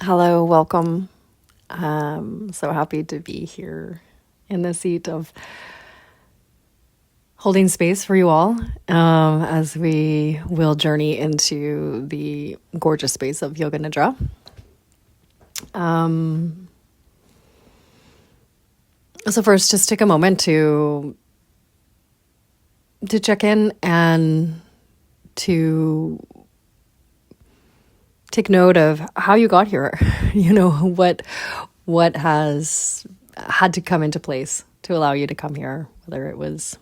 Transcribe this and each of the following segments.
Hello, welcome. So happy to be here in the seat of holding space for you all as we will journey into the gorgeous space of Yoga Nidra. So first, just take a moment to check in and to take note of how you got here. What has had to come into place to allow you to come here, whether it was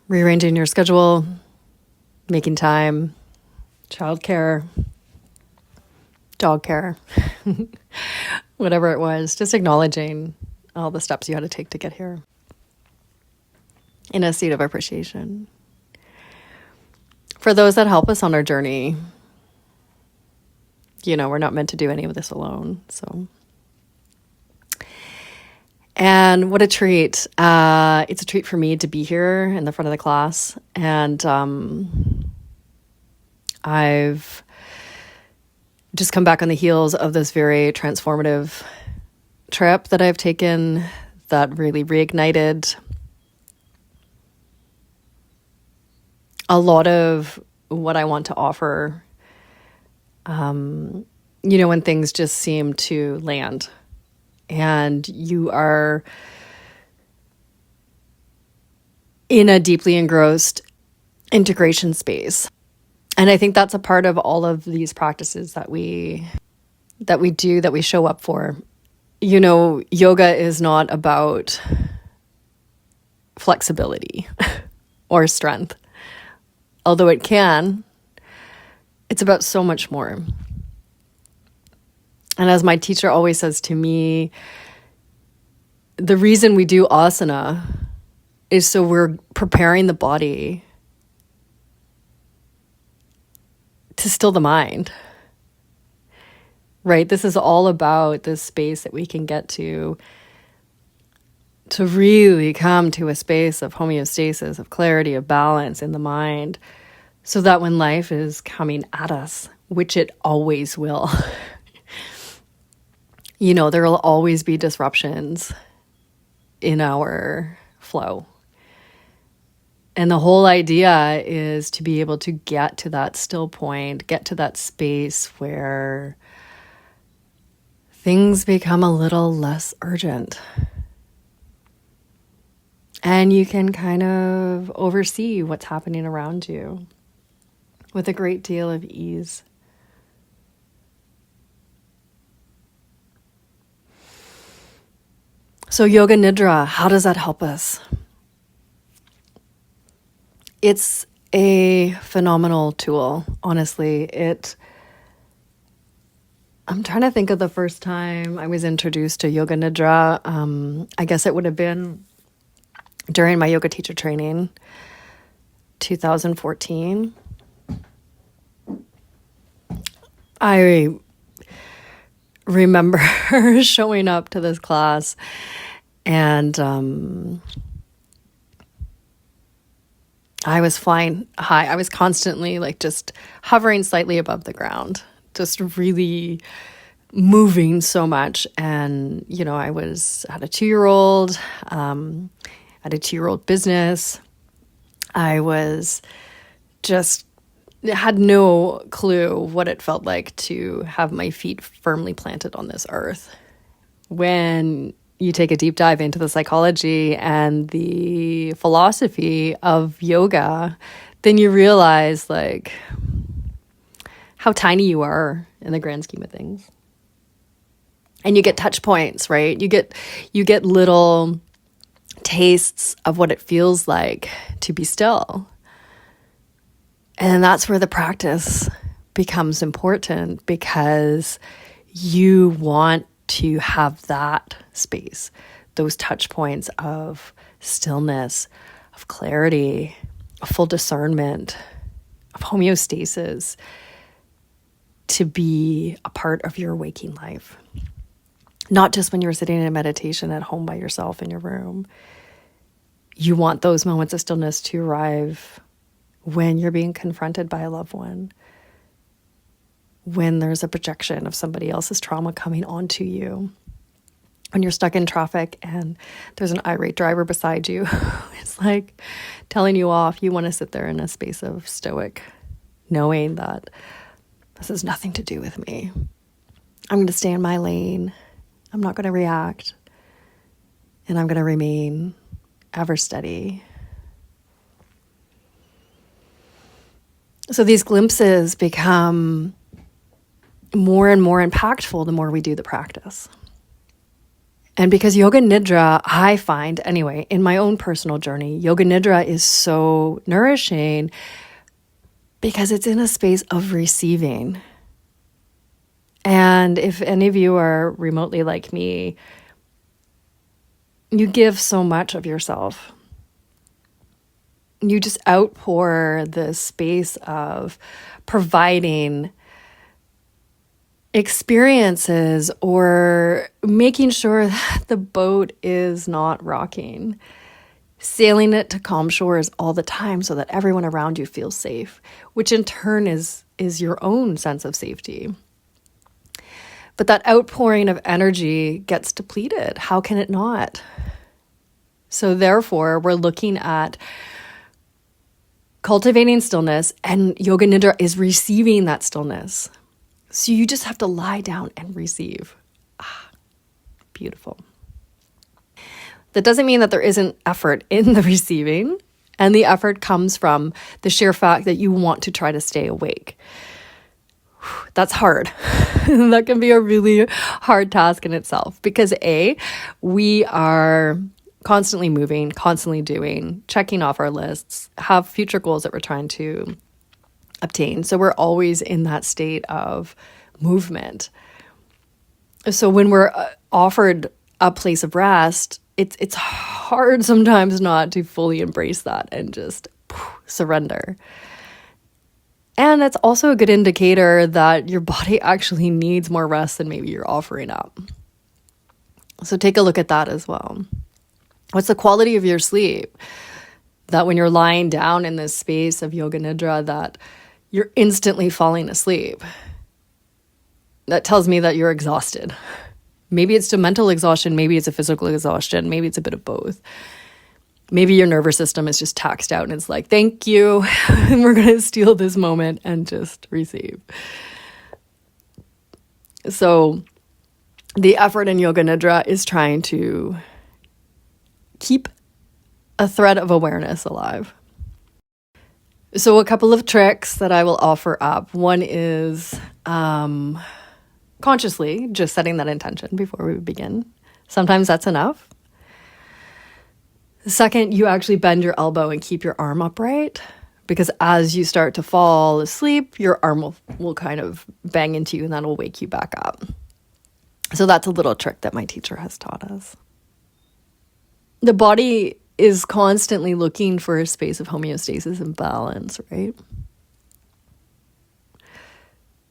rearranging your schedule, making time, childcare, dog care, whatever it was, just acknowledging all the steps you had to take to get here in a seat of appreciation. For those that help us on our journey, we're not meant to do any of this alone. And what a treat. It's a treat for me to be here in the front of the class. And I've just come back on the heels of this very transformative trip that I've taken that really reignited a lot of what I want to offer, when things just seem to land and you are in a deeply engrossed integration space. And I think that's a part of all of these practices that we do, that we show up for. Yoga is not about flexibility or strength. Although it can, it's about so much more. And as my teacher always says to me, the reason we do asana is so we're preparing the body to still the mind, right? This is all about this space that we can get to really come to a space of homeostasis, of clarity, of balance in the mind, so that when life is coming at us, which it always will, there will always be disruptions in our flow. And the whole idea is to be able to get to that still point, get to that space where things become a little less urgent. And you can kind of oversee what's happening around you with a great deal of ease. So Yoga Nidra, how does that help us? It's a phenomenal tool, honestly. I'm trying to think of the first time I was introduced to Yoga Nidra. I guess it would have been during my yoga teacher training, 2014. I remember showing up to this class and I was flying high. I was constantly just hovering slightly above the ground, just really moving so much. And, had a 2-year-old, had a 2-year-old business. I was just had no clue what it felt like to have my feet firmly planted on this earth. When you take a deep dive into the psychology and the philosophy of yoga, then you realize how tiny you are in the grand scheme of things. And you get touch points, right? You get little tastes of what it feels like to be still. And that's where the practice becomes important, because you want to have that space, those touch points of stillness, of clarity, of full discernment, of homeostasis, to be a part of your waking life. Not just when you're sitting in a meditation at home by yourself in your room. You want those moments of stillness to arrive when you're being confronted by a loved one, when there's a projection of somebody else's trauma coming onto you. When you're stuck in traffic and there's an irate driver beside you, it's like telling you off. You want to sit there in a space of stoic, knowing that this has nothing to do with me. I'm going to stay in my lane. I'm not going to react. And I'm going to remain ever steady. So these glimpses become more and more impactful the more we do the practice. And because Yoga Nidra, I find anyway, in my own personal journey, Yoga Nidra is so nourishing because it's in a space of receiving. And if any of you are remotely like me, you give so much of yourself. You just outpour this space of providing experiences or making sure that the boat is not rocking, sailing it to calm shores all the time so that everyone around you feels safe, which in turn is your own sense of safety. But that outpouring of energy gets depleted. How can it not? So therefore, we're looking at cultivating stillness, and Yoga Nidra is receiving that stillness. So you just have to lie down and receive. Beautiful. That doesn't mean that there isn't effort in the receiving, and the effort comes from the sheer fact that you want to try to stay awake. That's hard. That can be a really hard task in itself because we are constantly moving, constantly doing, checking off our lists, have future goals that we're trying to obtain. So we're always in that state of movement. So when we're offered a place of rest, it's hard sometimes not to fully embrace that and just surrender. And it's also a good indicator that your body actually needs more rest than maybe you're offering up. So take a look at that as well. What's the quality of your sleep? That when you're lying down in this space of Yoga Nidra, that you're instantly falling asleep. That tells me that you're exhausted. Maybe it's a mental exhaustion, maybe it's a physical exhaustion, maybe it's a bit of both. Maybe your nervous system is just taxed out and it's like, thank you, and we're going to steal this moment and just receive. So the effort in Yoga Nidra is trying to keep a thread of awareness alive. So a couple of tricks that I will offer up. One is consciously just setting that intention before we begin. Sometimes that's enough. Second, you actually bend your elbow and keep your arm upright, because as you start to fall asleep, your arm will kind of bang into you and that'll wake you back up. So that's a little trick that my teacher has taught us. The body is constantly looking for a space of homeostasis and balance, right?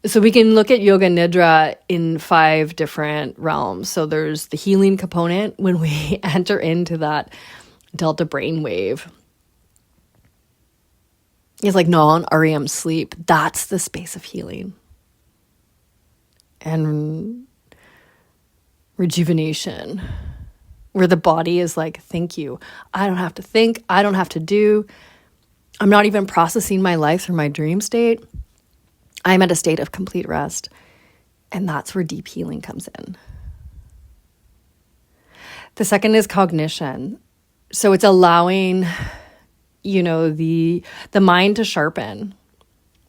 So we can look at Yoga Nidra in 5 different realms. So there's the healing component when we enter into that delta brainwave. It's like non-REM sleep. That's the space of healing and rejuvenation, where the body is like, thank you. I don't have to think. I don't have to do. I'm not even processing my life through my dream state. I'm at a state of complete rest. And that's where deep healing comes in. The second is cognition. So it's allowing, the mind to sharpen.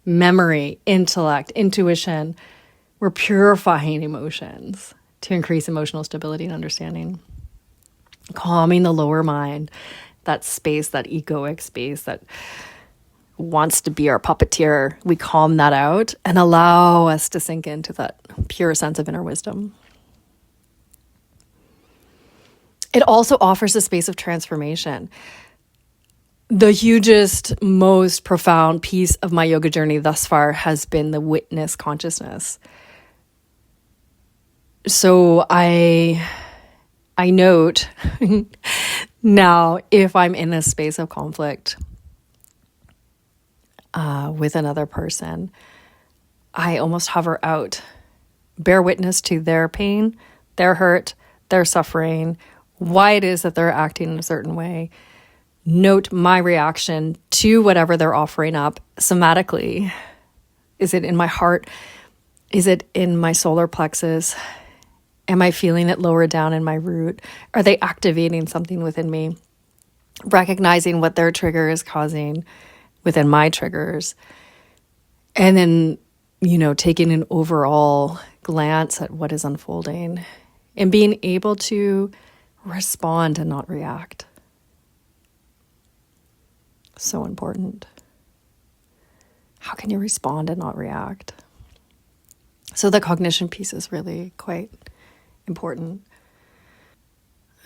Memory, intellect, intuition. We're purifying emotions to increase emotional stability and understanding. Calming the lower mind, that space, that egoic space that wants to be our puppeteer. We calm that out and allow us to sink into that pure sense of inner wisdom. It also offers a space of transformation. The hugest, most profound piece of my yoga journey thus far has been the witness consciousness. So I note now, if I'm in a space of conflict with another person, I almost hover out, bear witness to their pain, their hurt, their suffering, why it is that they're acting in a certain way. Note my reaction to whatever they're offering up somatically. Is it in my heart? Is it in my solar plexus? Am I feeling it lower down in my root? Are they activating something within me? Recognizing what their trigger is causing within my triggers. And then, taking an overall glance at what is unfolding and being able to respond and not react. So important. How can you respond and not react? So the cognition piece is really quite important.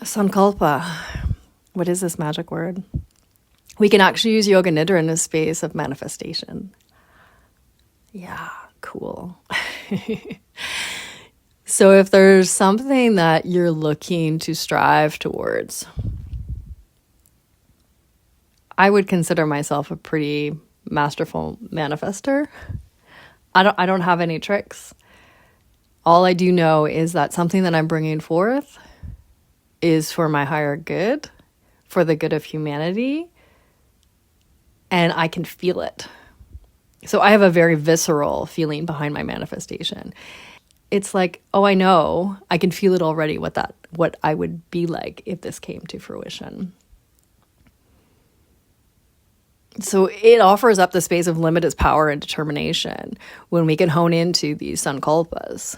Sankalpa. What is this magic word? We can actually use Yoga Nidra in a space of manifestation. Yeah, cool. So if there's something that you're looking to strive towards, I would consider myself a pretty masterful manifester. I don't have any tricks. All I do know is that something that I'm bringing forth is for my higher good, for the good of humanity, and I can feel it. So I have a very visceral feeling behind my manifestation. It's like, oh, I know, I can feel it already, what I would be like if this came to fruition. So it offers up the space of limitless power and determination when we can hone into these sankalpas.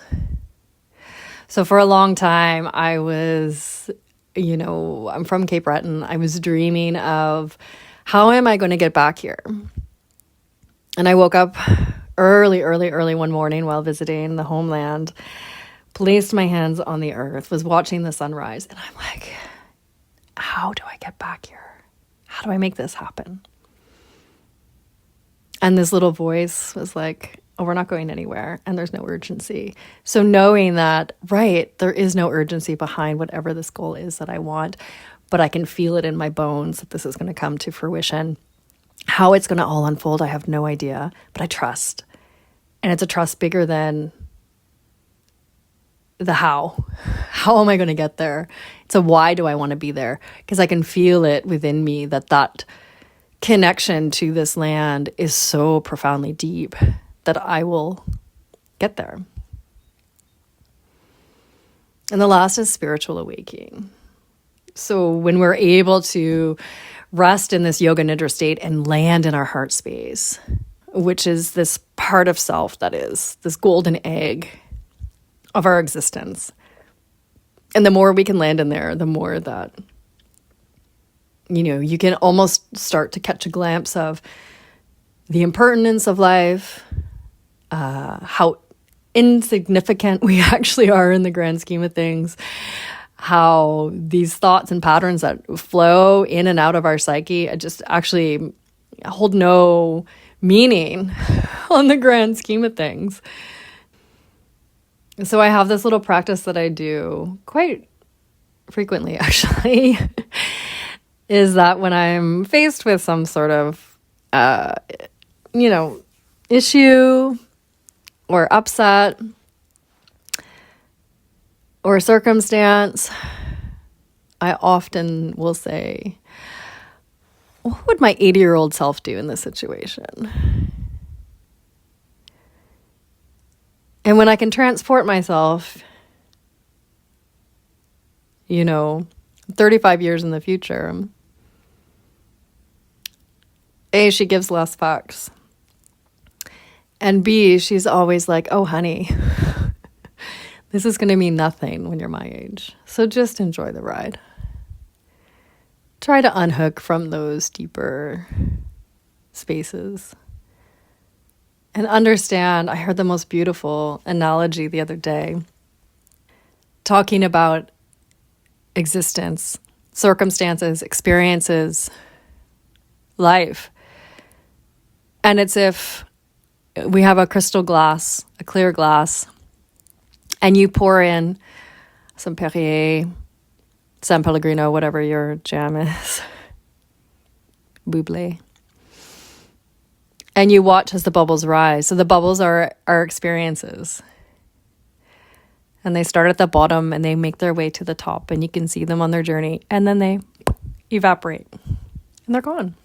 So for a long time, I was, I'm from Cape Breton. I was dreaming of, how am I going to get back here? And I woke up early one morning while visiting the homeland, placed my hands on the earth, was watching the sunrise. And I'm like, how do I get back here? How do I make this happen? And this little voice was like, oh, we're not going anywhere, and there's no urgency. So knowing that, right, there is no urgency behind whatever this goal is that I want, but I can feel it in my bones that this is going to come to fruition. How it's going to all unfold, I have no idea, but I trust. And it's a trust bigger than the how. How am I going to get there? It's a why do I want to be there? Because I can feel it within me that connection to this land is so profoundly deep that I will get there. And the last is spiritual awakening. So when we're able to rest in this yoga nidra state and land in our heart space, which is this part of self that is this golden egg of our existence. And the more we can land in there, the more that, you can almost start to catch a glimpse of the impertinence of life, how insignificant we actually are in the grand scheme of things, how these thoughts and patterns that flow in and out of our psyche just actually hold no meaning on the grand scheme of things. So I have this little practice that I do quite frequently, actually, is that when I'm faced with some sort of, issue or upset or circumstance, I often will say, what would my 80-year-old self do in this situation? And when I can transport myself, 35 years in the future, A, she gives less fucks. And B, she's always like, oh, honey, this is going to mean nothing when you're my age. So just enjoy the ride. Try to unhook from those deeper spaces. And understand, I heard the most beautiful analogy the other day, talking about existence, circumstances, experiences, life. And it's if we have a crystal glass, a clear glass, and you pour in some Perrier, San Pellegrino, whatever your jam is, Bublé. And you watch as the bubbles rise. So the bubbles are our experiences. And they start at the bottom and they make their way to the top, and you can see them on their journey, and then they evaporate and they're gone.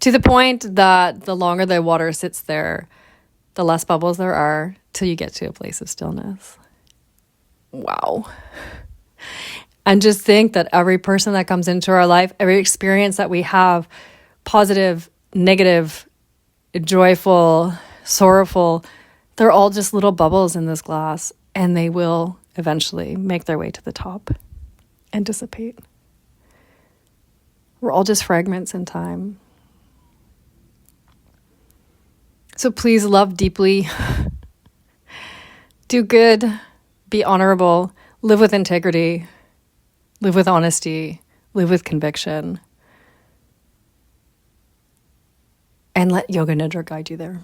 To the point that the longer the water sits there, the less bubbles there are till you get to a place of stillness. Wow. And just think that every person that comes into our life, every experience that we have, positive, negative, joyful, sorrowful, they're all just little bubbles in this glass, and they will eventually make their way to the top and dissipate. We're all just fragments in time. So please love deeply, do good, be honorable, live with integrity, live with honesty, live with conviction, and let Yoga Nidra guide you there.